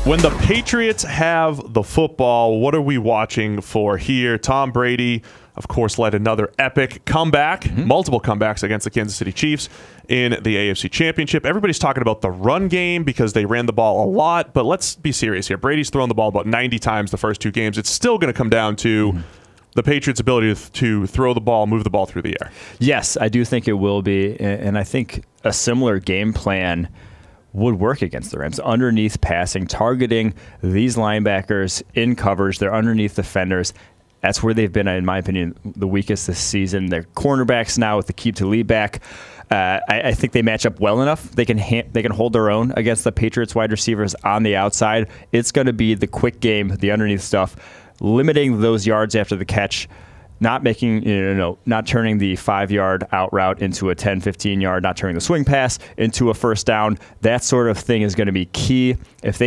When the Patriots have the football, what are we watching for here? Tom Brady, of course, led another epic comeback, multiple comebacks against the Kansas City Chiefs in the AFC Championship. Everybody's talking about the run game because they ran the ball a lot, but let's be serious here. Brady's thrown the ball about 90 times the first two games. It's still going to come down to the Patriots' ability to throw the ball, move the ball through the air. Yes, I do think it will be, and I think a similar game plan would work against the Rams. Underneath passing, targeting these linebackers in coverage. They're underneath defenders. That's where they've been, in my opinion, the weakest this season. They're cornerbacks now with the keep to lead back. I think they match up well enough. They can hold their own against the Patriots wide receivers on the outside. It's going to be the quick game, the underneath stuff, limiting those yards after the catch, not making, not turning the 5-yard out route into a 10, 15-yard, not turning the swing pass into a first down. That sort of thing is going to be key. If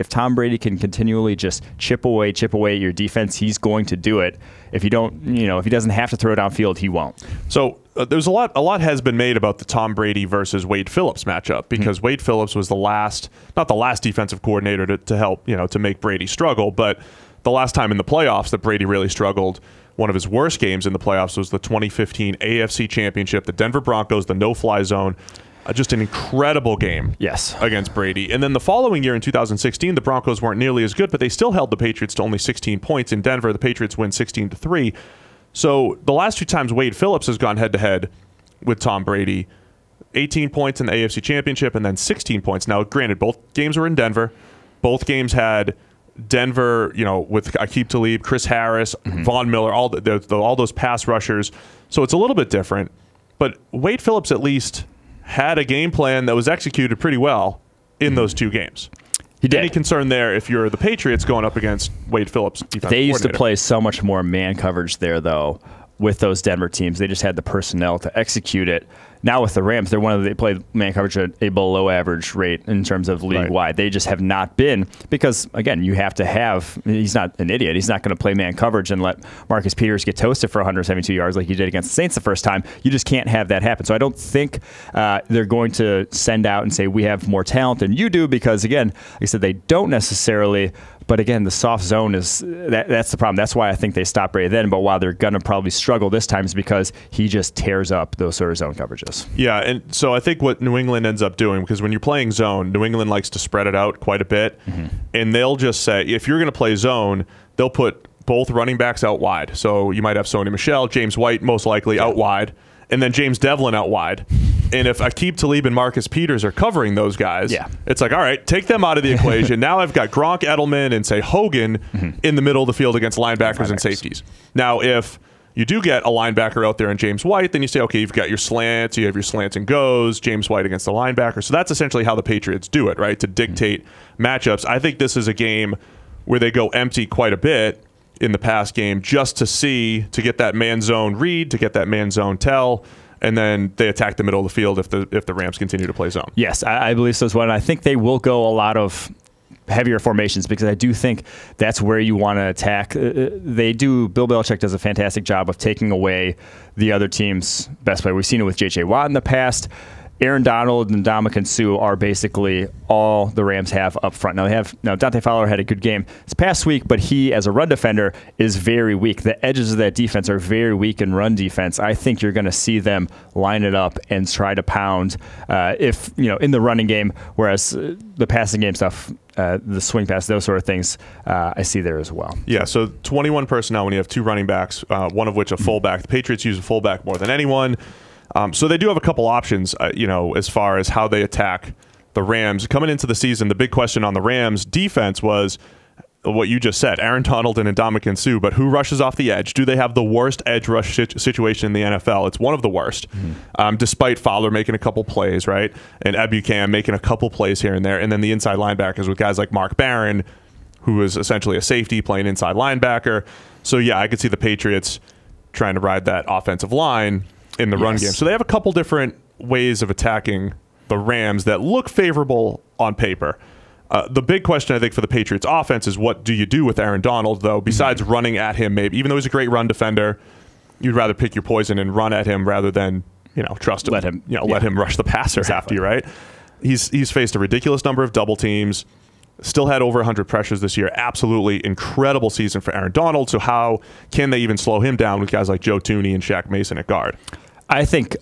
Tom Brady can continually just chip away at your defense, he's going to do it. If he doesn't have to throw it downfield, he won't. So there's a lot has been made about the Tom Brady versus Wade Phillips matchup because Wade Phillips was not the last defensive coordinator to help, to make Brady struggle, but the last time in the playoffs that Brady really struggled. One of his worst games in the playoffs was the 2015 AFC Championship, the Denver Broncos, the no-fly zone. Just an incredible game against Brady. And then the following year in 2016, the Broncos weren't nearly as good, but they still held the Patriots to only 16 points in Denver. The Patriots win 16-3. So the last two times Wade Phillips has gone head-to-head with Tom Brady, 18 points in the AFC Championship and then 16 points. Now, granted, both games were in Denver. Both games had Denver, with Aqib Talib, Chris Harris, Von Miller, all those pass rushers. So it's a little bit different. But Wade Phillips at least had a game plan that was executed pretty well in those two games. He did. Any concern there if you're the Patriots going up against Wade Phillips? They used to play so much more man coverage there, though, with those Denver teams. They just had the personnel to execute it. Now with the Rams, they play man coverage at a below average rate in terms of league wide. They just have not been because, again, you have to have. He's not an idiot. He's not going to play man coverage and let Marcus Peters get toasted for 172 yards like he did against the Saints the first time. You just can't have that happen. So I don't think they're going to send out and say we have more talent than you do because, again, like I said, they don't necessarily. But again, the soft zone that's the problem. That's why I think they stopped Brady then. But while they're going to probably struggle this time is because he just tears up those sort of zone coverages. Yeah, and so I think what New England ends up doing, because when you're playing zone, New England likes to spread it out quite a bit. And they'll just say, if you're going to play zone, they'll put both running backs out wide. So you might have Sony Michel, James White most likely out wide, and then James Devlin out wide. And if Aqib Talib and Marcus Peters are covering those guys, it's like, all right, take them out of the equation. Now I've got Gronk, Edelman, and say Hogan in the middle of the field against linebackers and safeties. Now, if you do get a linebacker out there in James White, then you say, okay, you've got your slants, you have your slants and goes, James White against the linebacker. So that's essentially how the Patriots do it, right, to dictate matchups. I think this is a game where they go empty quite a bit in the pass game just to get that man zone read, to get that man zone tell, and then they attack the middle of the field if the Rams continue to play zone. Yes, I believe so as well. And I think they will go a lot of heavier formations because I do think that's where you want to attack. Bill Belichick does a fantastic job of taking away the other team's best player. We've seen it with J.J. Watt in the past. Aaron Donald and Ndamukong Suh are basically all the Rams have up front. Now Dante Fowler had a good game this past week, but he, as a run defender, is very weak. The edges of that defense are very weak in run defense. I think you're going to see them line it up and try to pound in the running game, whereas the passing game stuff, the swing pass, those sort of things, I see there as well. Yeah, so 21 personnel when you have two running backs, one of which a fullback. The Patriots use a fullback more than anyone. So they do have a couple options, as far as how they attack the Rams. Coming into the season, the big question on the Rams' defense was what you just said, Aaron Donald and Ndamukong Suh, but who rushes off the edge? Do they have the worst edge rush situation in the NFL? It's one of the worst, despite Fowler making a couple plays, right? And Ebukam making a couple plays here and there. And then the inside linebackers with guys like Mark Barron, who is essentially a safety playing inside linebacker. So, yeah, I could see the Patriots trying to ride that offensive line in the run game. So they have a couple different ways of attacking the Rams that look favorable on paper. The big question, I think, for the Patriots offense is what do you do with Aaron Donald, though, besides running at him maybe. Even though he's a great run defender, you'd rather pick your poison and run at him rather than, trust him. Let him rush the passer after you, right? He's faced a ridiculous number of double teams. Still had over 100 pressures this year. Absolutely incredible season for Aaron Donald. So how can they even slow him down with guys like Joe Thuney and Shaq Mason at guard? I think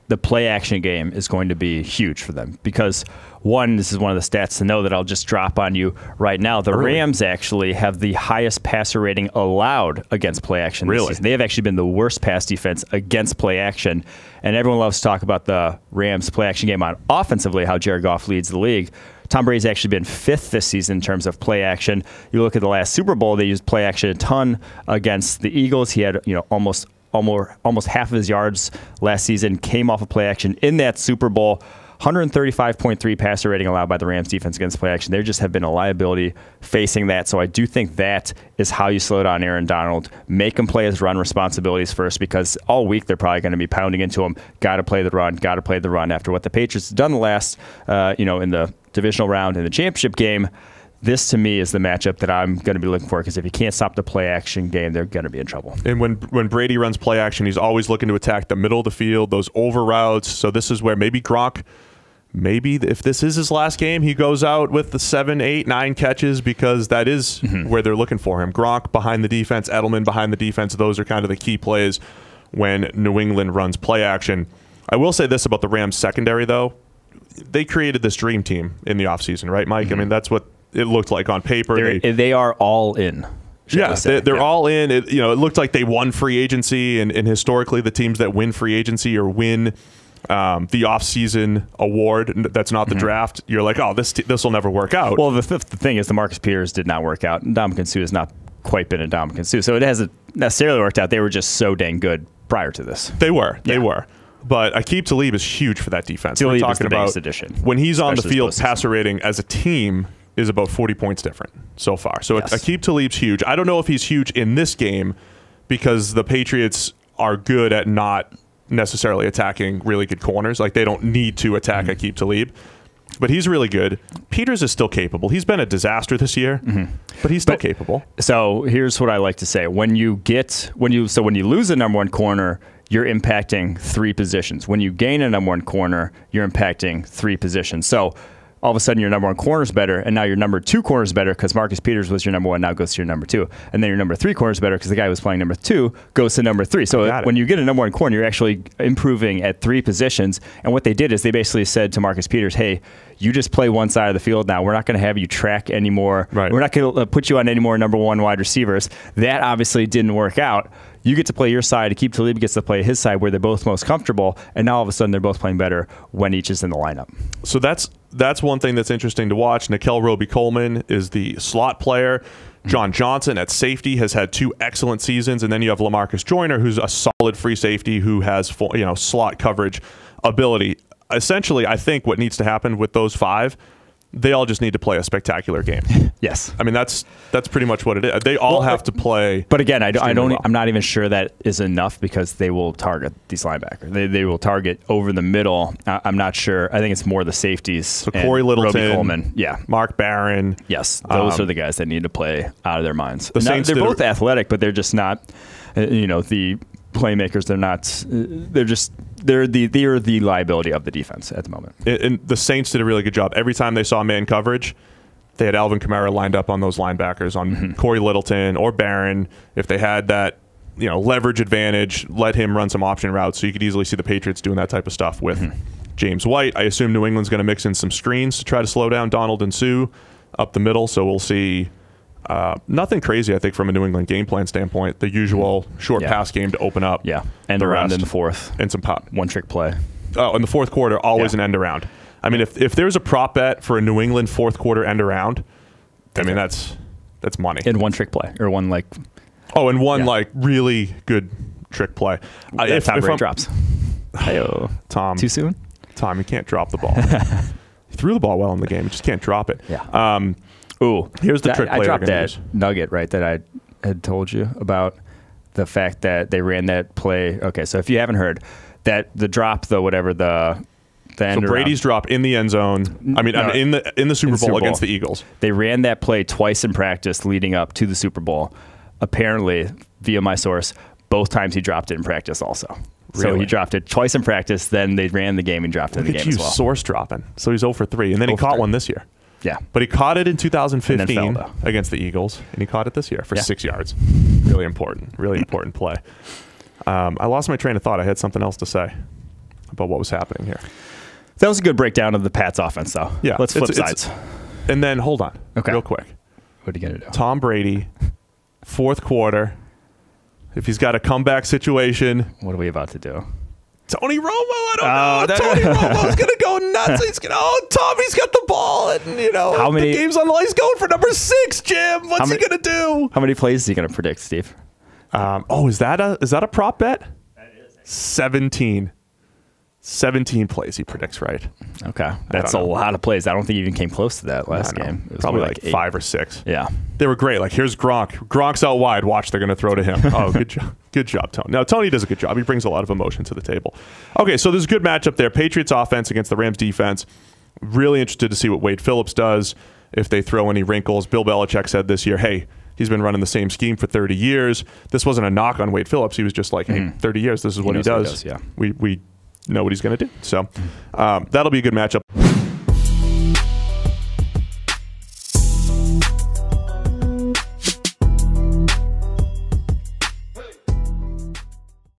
the play action game is going to be huge for them because, one, this is one of the stats to know that I'll just drop on you right now. The Rams actually have the highest passer rating allowed against play action this season. They have actually been the worst pass defense against play action. And everyone loves to talk about the Rams play action game on offensively, how Jared Goff leads the league. Tom Brady's actually been 5th this season in terms of play action. You look at the last Super Bowl, they used play action a ton against the Eagles. He had almost half of his yards last season came off of play action in that Super Bowl. 135.3 passer rating allowed by the Rams defense against play action. They just have been a liability facing that. So I do think that is how you slow down Aaron Donald. Make him play his run responsibilities first, because all week they're probably going to be pounding into him. Got to play the run after what the Patriots have done the last, in the divisional round in the championship game. This, to me, is the matchup that I'm going to be looking for, because if you can't stop the play-action game, they're going to be in trouble. And when Brady runs play-action, he's always looking to attack the middle of the field, those over routes. So this is where maybe Gronk, if this is his last game, he goes out with the 7, 8, 9 catches, because that is where they're looking for him. Gronk behind the defense, Edelman behind the defense. Those are kind of the key plays when New England runs play-action. I will say this about the Rams secondary, though. They created this dream team in the offseason, right, Mike? I mean, that's what it looked like on paper. They are all in. Yeah, they're all in. It looked like they won free agency, and historically the teams that win free agency or win the offseason award that's not the draft, you're like, oh, this will never work out. Well, the thing is, the Marcus Peters did not work out. Ndamukong Suh has not quite been a Ndamukong Suh, so it hasn't necessarily worked out. They were just so dang good prior to this. They were. But Aqib Talib is huge for that defense. Talib is the biggest addition. When he's on the field, passer rating as a team is about 40 points different so far. So Aqib Talib's huge. I don't know if he's huge in this game, because the Patriots are good at not necessarily attacking really good corners. Like, they don't need to attack Aqib Talib. But he's really good. Peters is still capable. He's been a disaster this year, but he's still capable. So here's what I like to say. When you lose a number one corner, you're impacting 3 positions. When you gain a number one corner, you're impacting 3 positions. So all of a sudden your number one corner is better, and now your number 2 corner is better because Marcus Peters was your number 1, now goes to your number 2. And then your number 3 corner is better because the guy who was playing number 2 goes to number 3. So when you get a number 1 corner, you're actually improving at 3 positions. And what they did is they basically said to Marcus Peters, hey, you just play one side of the field now. We're not going to have you track anymore. Right. We're not going to put you on any more number 1 wide receivers. That obviously didn't work out. You get to play your side. Aqib Talib gets to play his side where they're both most comfortable, and now all of a sudden they're both playing better when each is in the lineup. So that's one thing that's interesting to watch. Nickel Roby-Coleman is the slot player. John Johnson at safety has had 2 excellent seasons, and then you have LaMarcus Joyner, who's a solid free safety who has slot coverage ability. Essentially, I think what needs to happen with those 5, they all just need to play a spectacular game. Yes, I mean that's pretty much what it is. They all have to play. But again, I'm not even sure that is enough, because they will target these linebackers. They will target over the middle. I'm not sure. I think it's more the safeties. So Corey Littleton, Roby-Coleman, Mark Barron. Yes, those are the guys that need to play out of their minds. They're both athletic, but they're just not. The playmakers. They're not. They're the liability of the defense at the moment. And the Saints did a really good job. Every time they saw man coverage, they had Alvin Kamara lined up on those linebackers, on Corey Littleton or Barron. If they had that, leverage advantage, let him run some option routes. So you could easily see the Patriots doing that type of stuff with James White. I assume New England's going to mix in some screens to try to slow down Donald and Suh up the middle. So we'll see. Nothing crazy, I think, from a New England game plan standpoint. The usual short pass game to open up. Yeah, end around in the fourth. And some pop. One-trick play. Oh, in the fourth quarter, always an end around. I mean, if there's a prop bet for a New England fourth quarter end around, I mean, that's money. In one-trick play. Or one, really good trick play. If Tom Brady drops. Hey-o. Tom. Too soon? Tom, you can't drop the ball. He threw the ball well in the game. You just can't drop it. Yeah. Here's the trick play. I dropped that nugget, right, that I had told you about the fact that they ran that play. Okay, so if you haven't heard, that the drop, the end Brady's drop in the end zone. I mean, in the Super Bowl against the Eagles. They ran that play twice in practice leading up to the Super Bowl. Apparently, via my source, both times he dropped it in practice also. Really? So he dropped it twice in practice, then they ran the game and dropped it in the game as well. Source dropping. So he's 0 for 3, and then he caught one this year. Yeah. But he caught it in 2015 fell, against the Eagles, and he caught it this year for 6 yards. Really important play. I lost my train of thought. I had something else to say about what was happening here. That was a good breakdown of the Pats offense, though. Yeah. Let's flip sides. And then, hold on, real quick. What are you going to do? Tom Brady, fourth quarter. If he's got a comeback situation. What are we about to do? Tony Romo, I don't know. Tony Romo's going to go nuts. He's going to, Tommy's got the ball. And, the game's on the line. He's going for number 6, Jim. What's he going to do? How many plays is he going to predict, Steve? Is that a prop bet? That is. 17 plays he predicts right. Okay. That's a lot of plays. I don't think he even came close to that last game. It was probably like 5 or 6. Yeah. They were great. Like, here's Gronk. Gronk's out wide. Watch, they're going to throw to him. Oh, good job. Good job, Tony. Now, Tony does a good job. He brings a lot of emotion to the table. Okay, so there's a good matchup there. Patriots offense against the Rams defense. Really interested to see what Wade Phillips does, if they throw any wrinkles. Bill Belichick said this year, hey, he's been running the same scheme for 30 years. This wasn't a knock on Wade Phillips. He was just like, hey, 30 years, this is what he does. Yeah. We know what he's going to do. So that'll be a good matchup.